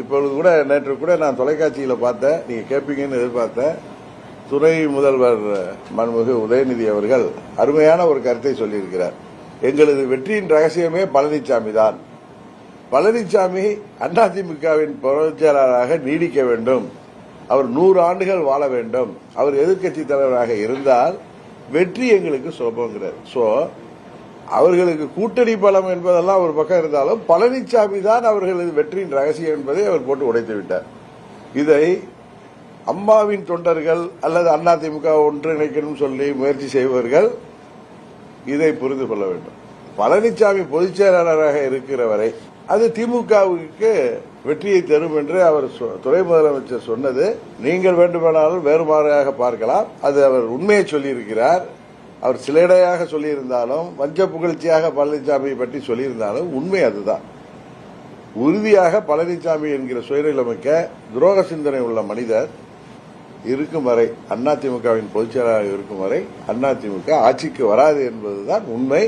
இப்பொழுது கூட நேற்று கூட நான் தொலைக்காட்சியில் பார்த்தேன், நீங்க கேட்பீங்கன்னு எதிர்பார்த்தேன். துணை முதல்வர் மன்மிகு உதயநிதி அவர்கள் அருமையான ஒரு கருத்தை சொல்லியிருக்கிறார். எங்களது வெற்றியின் ரகசியமே பழனிசாமி தான். பழனிசாமி அதிமுகவின் பொதுச் செயலாளராக நீடிக்க வேண்டும், அவர் 100 ஆண்டுகள் வாழ வேண்டும், அவர் எதிர்க்கட்சி தலைவராக இருந்தால் வெற்றி எங்களுக்கு சுலபங்கிறார். சோ அவர்களுக்கு கூட்டணி பலம் என்பதெல்லாம் ஒரு பக்கம் இருந்தாலும் பழனிசாமி தான் அவர்களது வெற்றியின் ரகசியம் என்பதை அவர் போட்டு உடைத்து விட்டார். இதை அம்மாவின் தொண்டர்கள் அல்லது அதிமுக ஒன்றிணைக்கணும் சொல்லி முயற்சி செய்பவர்கள் இதை புரிந்து கொள்ள வேண்டும். பழனிசாமி பொதுச் செயலாளராக இருக்கிற வரை அது திமுகவுக்கு வெற்றியை தரும் என்று அவர் துணை முதலமைச்சர் சொன்னது நீங்கள் வேண்டுமானாலும் வேறுபாடாக பார்க்கலாம். அது அவர் உண்மையை சொல்லியிருக்கிறார். அவர் சிலைடையாக சொல்லியிருந்தாலும் வஞ்ச புகழ்ச்சியாக பழனிசாமியை பற்றி சொல்லியிருந்தாலும் உண்மை அதுதான். உறுதியாக பழனிசாமி என்கிற சுயநலமிக்க துரோக சிந்தனை உள்ள மனிதர் இருக்கும் வரை, அதிமுகவின் பொதுச் செயலாளர் இருக்கும் வரை அதிமுக ஆட்சிக்கு வராது என்பதுதான் உண்மை.